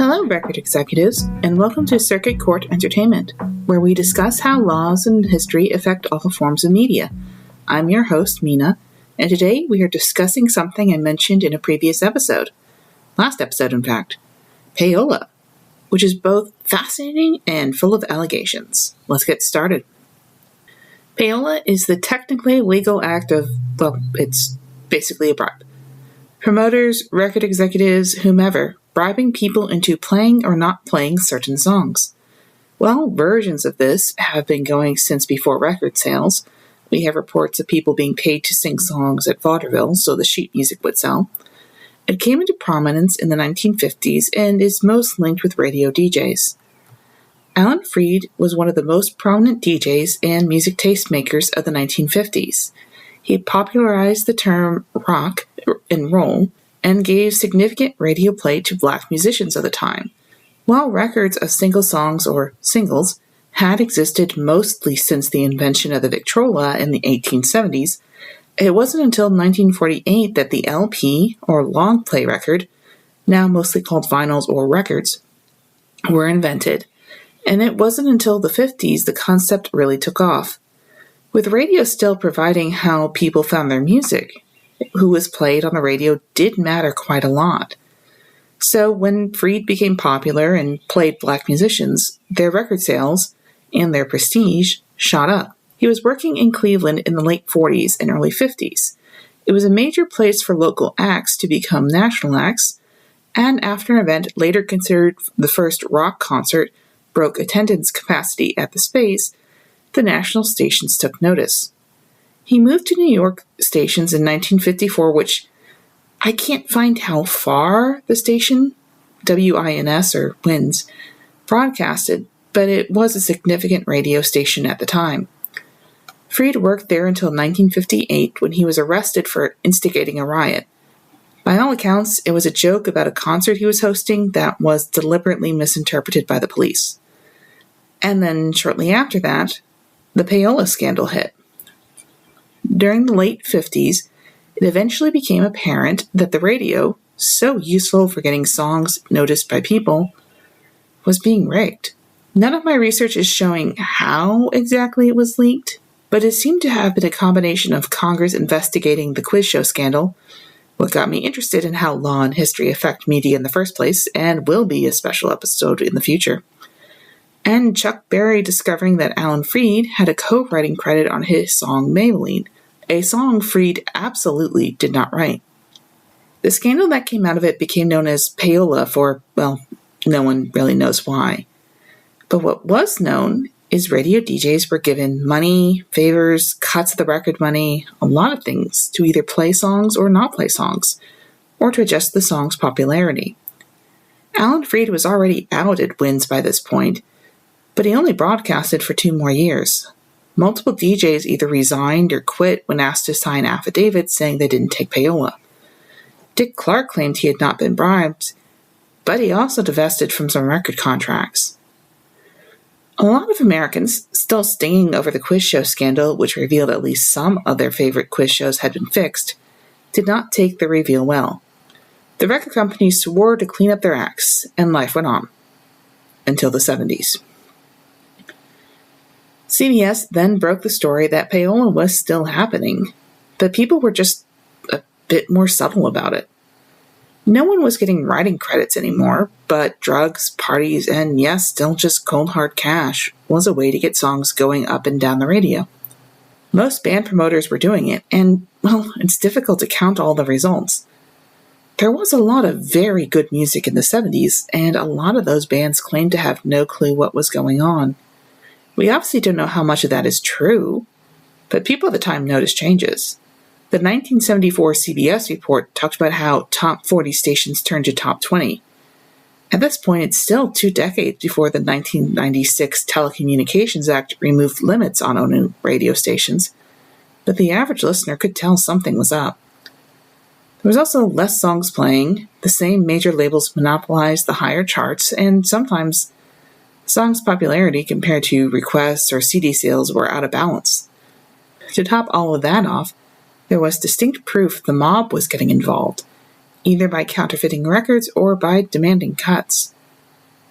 Hello, record executives, and welcome to Circuit Court Entertainment, where we discuss how laws and history affect all forms of media. I'm your host, Mina, and today we are discussing something I mentioned in a previous episode. Last episode, in fact. Payola, which is both fascinating and full of allegations. Let's get started. Payola is the technically legal act of, it's basically a bribe. Promoters, record executives, whomever, bribing people into playing or not playing certain songs. Well, versions of this have been going since before record sales. We have reports of people being paid to sing songs at vaudeville so the sheet music would sell. It came into prominence in the 1950s and is most linked with radio DJs. Alan Freed was one of the most prominent DJs and music tastemakers of the 1950s. He popularized the term rock and roll and gave significant radio play to black musicians of the time. While records of single songs or singles had existed mostly since the invention of the Victrola in the 1870s, it wasn't until 1948 that the LP, or long play record, now mostly called vinyls or records, were invented, and it wasn't until the 50s the concept really took off. With radio still providing how people found their music, who was played on the radio did matter quite a lot. So when Freed became popular and played black musicians, their record sales and their prestige shot up. He was working in Cleveland in the late 40s and early 50s. It was a major place for local acts to become national acts, and after an event later considered the first rock concert broke attendance capacity at the space, the national stations took notice. He moved to New York stations in 1954, which I can't find how far the station, WINS or WINS, broadcasted, but it was a significant radio station at the time. Freed worked there until 1958 when he was arrested for instigating a riot. By all accounts, it was a joke about a concert he was hosting that was deliberately misinterpreted by the police. And then shortly after that, the Payola scandal hit. During the late 50s, it eventually became apparent that the radio, so useful for getting songs noticed by people, was being rigged. None of my research is showing how exactly it was leaked, but it seemed to have been a combination of Congress investigating the quiz show scandal, what got me interested in how law and history affect media in the first place, and will be a special episode in the future, and Chuck Berry discovering that Alan Freed had a co-writing credit on his song Maybelline, a song Freed absolutely did not write. The scandal that came out of it became known as Payola for, well, no one really knows why. But what was known is radio DJs were given money, favors, cuts of the record money, a lot of things to either play songs or not play songs, or to adjust the song's popularity. Alan Freed was already out at WINS by this point, but he only broadcasted for 2 more years. Multiple DJs either resigned or quit when asked to sign affidavits saying they didn't take payola. Dick Clark claimed he had not been bribed, but he also divested from some record contracts. A lot of Americans, still stinging over the quiz show scandal, which revealed at least some of their favorite quiz shows had been fixed, did not take the reveal well. The record companies swore to clean up their acts, and life went on. Until the 70s. CBS then broke the story that payola was still happening, but people were just a bit more subtle about it. No one was getting writing credits anymore, but drugs, parties, and yes, still just cold hard cash was a way to get songs going up and down the radio. Most band promoters were doing it, and, well, it's difficult to count all the results. There was a lot of very good music in the 70s, and a lot of those bands claimed to have no clue what was going on. We obviously don't know how much of that is true, but people at the time noticed changes. The 1974 CBS report talked about how top 40 stations turned to top 20. At this point, it's still 2 decades before the 1996 Telecommunications Act removed limits on owning radio stations, but the average listener could tell something was up. There was also less songs playing, the same major labels monopolized the higher charts, and sometimes songs' popularity compared to requests or CD sales were out of balance. To top all of that off, there was distinct proof the mob was getting involved, either by counterfeiting records or by demanding cuts.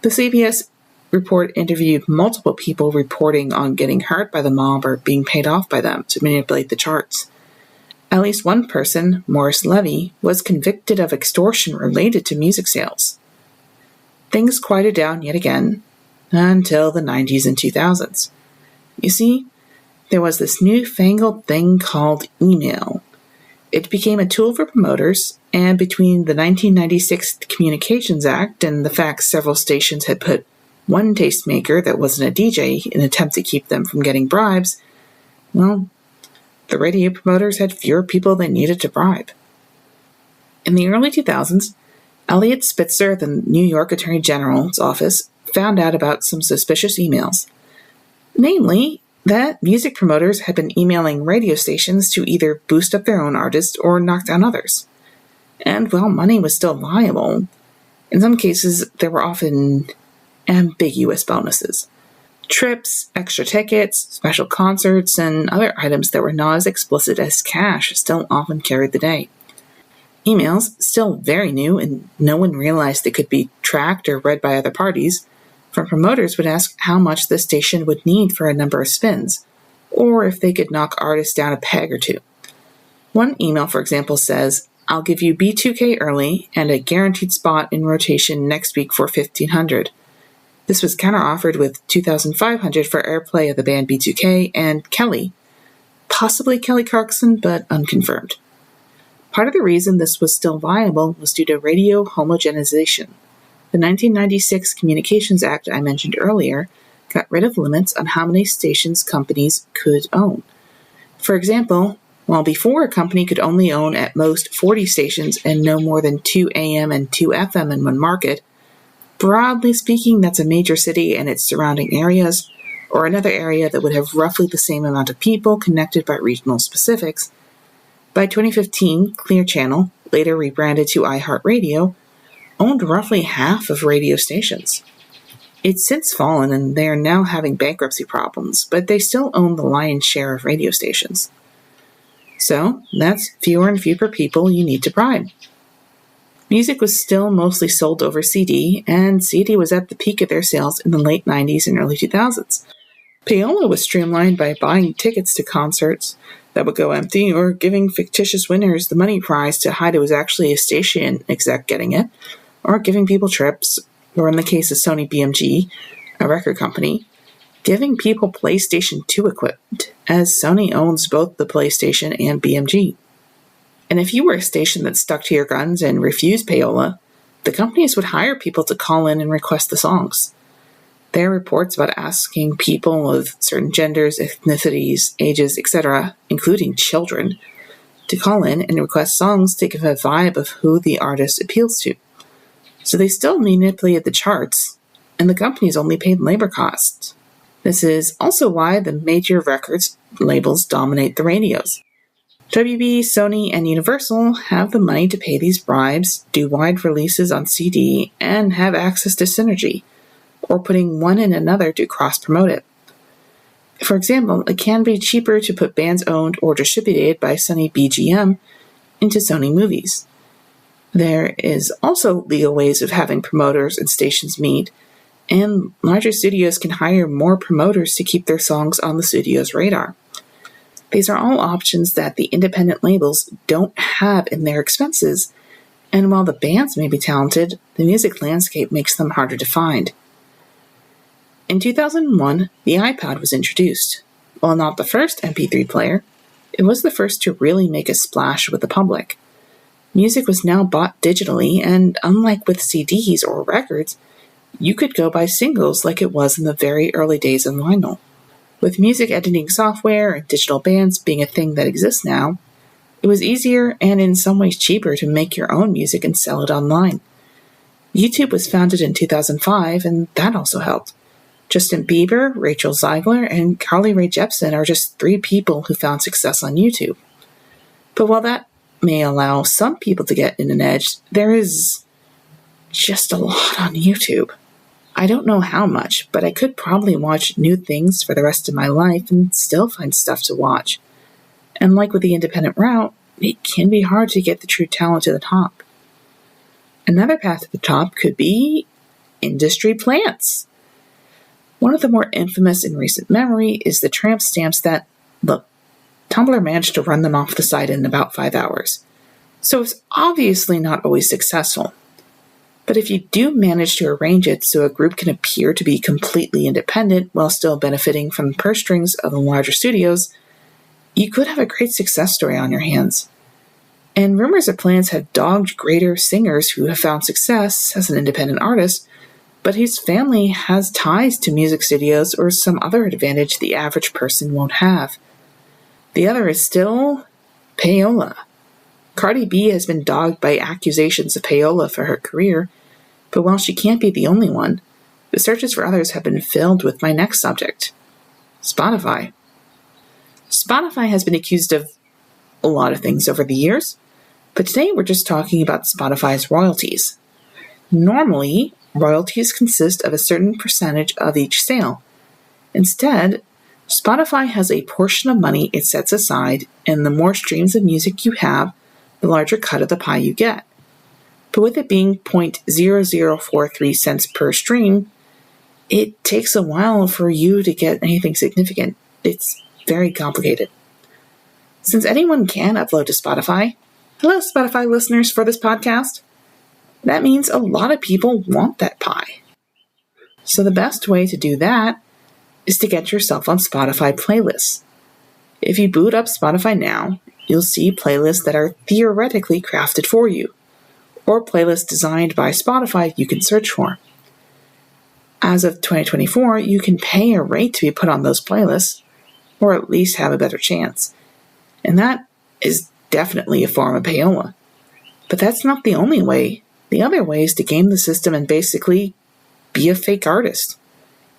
The CBS report interviewed multiple people reporting on getting hurt by the mob or being paid off by them to manipulate the charts. At least one person, Morris Levy, was convicted of extortion related to music sales. Things quieted down yet again until the 90s and 2000s. You see, there was this newfangled thing called email. It became a tool for promoters, and between the 1996 Communications Act and the fact several stations had put one tastemaker that wasn't a DJ in an attempt to keep them from getting bribes, well, the radio promoters had fewer people they needed to bribe. In the early 2000s, Eliot Spitzer at the New York Attorney General's office found out about some suspicious emails. Namely, that music promoters had been emailing radio stations to either boost up their own artists or knock down others. And while money was still viable, in some cases there were often ambiguous bonuses. Trips, extra tickets, special concerts, and other items that were not as explicit as cash still often carried the day. Emails, still very new and no one realized they could be tracked or read by other parties, from promoters would ask how much the station would need for a number of spins, or if they could knock artists down a peg or two. One email, for example, says, "I'll give you B2K early and a guaranteed spot in rotation next week for $1,500. This was counter-offered with $2,500 for airplay of the band B2K and Kelly, possibly Kelly Clarkson, but unconfirmed. Part of the reason this was still viable was due to radio homogenization. The 1996 Communications Act I mentioned earlier got rid of limits on how many stations companies could own. For example, while before a company could only own at most 40 stations and no more than 2 AM and 2 FM in one market, broadly speaking, that's a major city and its surrounding areas, or another area that would have roughly the same amount of people connected by regional specifics. By 2015, Clear Channel, later rebranded to iHeartRadio, owned roughly half of radio stations. It's since fallen and they are now having bankruptcy problems, but they still own the lion's share of radio stations. So, that's fewer and fewer people you need to bribe. Music was still mostly sold over CD, and CD was at the peak of their sales in the late 90s and early 2000s. Payola was streamlined by buying tickets to concerts that would go empty or giving fictitious winners the money prize to hide it was actually a station exec getting it, or giving people trips, or in the case of Sony BMG, a record company, giving people PlayStation 2 equipment, as Sony owns both the PlayStation and BMG. And if you were a station that stuck to your guns and refused Payola, the companies would hire people to call in and request the songs. There are reports about asking people of certain genders, ethnicities, ages, etc., including children, to call in and request songs to give a vibe of who the artist appeals to. So they still manipulated the charts, and the companies only paid labor costs. This is also why the major records labels dominate the radios. WB, Sony, and Universal have the money to pay these bribes, do wide releases on CD, and have access to synergy, or putting one and another to cross-promote it. For example, it can be cheaper to put bands owned or distributed by Sony BGM into Sony movies. There is also legal ways of having promoters and stations meet, and larger studios can hire more promoters to keep their songs on the studio's radar. These are all options that the independent labels don't have in their expenses, and while the bands may be talented, the music landscape makes them harder to find. In 2001, the iPod was introduced. While not the first MP3 player, it was the first to really make a splash with the public. Music was now bought digitally, and unlike with CDs or records, you could go buy singles like it was in the very early days of vinyl. With music editing software and digital bands being a thing that exists now, it was easier and in some ways cheaper to make your own music and sell it online. YouTube was founded in 2005, and that also helped. Justin Bieber, Rachel Ziegler, and Carly Rae Jepsen are just 3 people who found success on YouTube. But while that may allow some people to get in an edge, there is just a lot on YouTube. I don't know how much, but I could probably watch new things for the rest of my life and still find stuff to watch. And like with the independent route, it can be hard to get the true talent to the top. Another path to the top could be industry plants. One of the more infamous in recent memory is the tramp stamps that, look, Tumblr managed to run them off the site in about 5 hours. So it's obviously not always successful. But if you do manage to arrange it so a group can appear to be completely independent while still benefiting from the purse strings of the larger studios, you could have a great success story on your hands. And rumors of plans have dogged greater singers who have found success as an independent artist, but whose family has ties to music studios or some other advantage the average person won't have. The other is still Payola. Cardi B has been dogged by accusations of payola for her career, but while she can't be the only one, the searches for others have been filled with my next subject, Spotify. Spotify has been accused of a lot of things over the years, but today we're just talking about Spotify's royalties. Normally, royalties consist of a certain percentage of each sale. Instead, Spotify has a portion of money it sets aside, and the more streams of music you have, the larger cut of the pie you get. But with it being 0.0043 cents per stream, it takes a while for you to get anything significant. It's very complicated. Since anyone can upload to Spotify, hello Spotify listeners for this podcast, that means a lot of people want that pie. So the best way to do that is to get yourself on Spotify playlists. If you boot up Spotify now, you'll see playlists that are theoretically crafted for you, or playlists designed by Spotify you can search for. As of 2024, you can pay a rate to be put on those playlists, or at least have a better chance. And that is definitely a form of payola. But that's not the only way. The other way is to game the system and basically be a fake artist.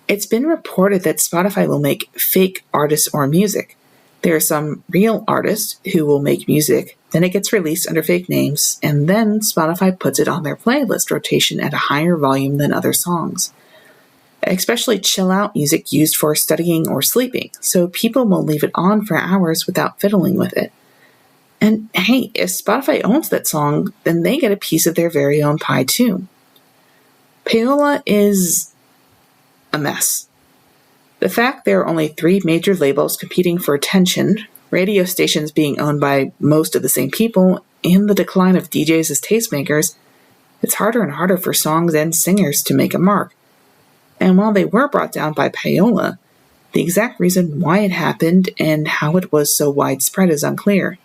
It's been reported that Spotify will make fake artists or music. There are some real artists who will make music, then it gets released under fake names, and then Spotify puts it on their playlist rotation at a higher volume than other songs. Especially chill-out music used for studying or sleeping, so people will leave it on for hours without fiddling with it. And hey, if Spotify owns that song, then they get a piece of their very own pie too. Payola is a mess. The fact there are only 3 major labels competing for attention, radio stations being owned by most of the same people, and the decline of DJs as tastemakers, it's harder and harder for songs and singers to make a mark. And while they were brought down by payola, the exact reason why it happened and how it was so widespread is unclear.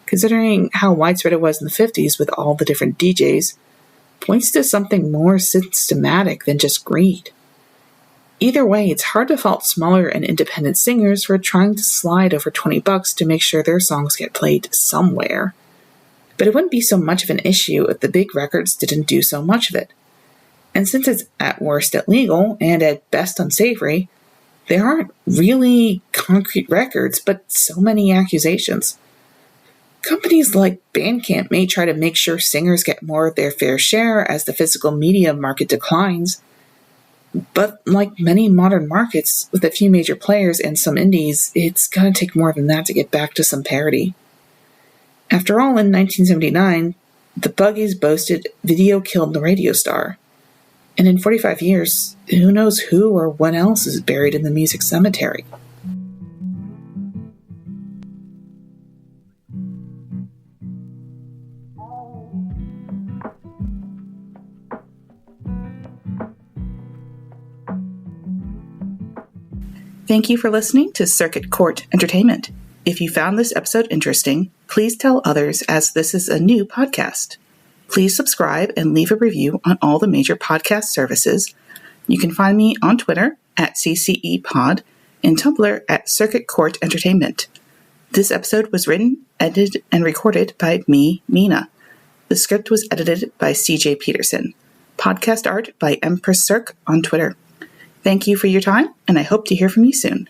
Considering how widespread it was in the 50s with all the different DJs, points to something more systematic than just greed. Either way, it's hard to fault smaller and independent singers for trying to slide over $20 to make sure their songs get played somewhere. But it wouldn't be so much of an issue if the big records didn't do so much of it. And since it's at worst illegal and at best unsavory, there aren't really concrete records, but so many accusations. Companies like Bandcamp may try to make sure singers get more of their fair share as the physical media market declines. But like many modern markets, with a few major players and some indies, it's going to take more than that to get back to some parity. After all, in 1979, the Buggies boasted "Video killed the radio star." And in 45 years, who knows who or what else is buried in the music cemetery? Thank you for listening to Circuit Court Entertainment. If you found this episode interesting, please tell others as this is a new podcast. Please subscribe and leave a review on all the major podcast services. You can find me on Twitter at CCEPod and Tumblr at Circuit Court Entertainment. This episode was written, edited, and recorded by me, Mina. The script was edited by CJ Peterson. Podcast art by Empress Cirque on Twitter. Thank you for your time, and I hope to hear from you soon.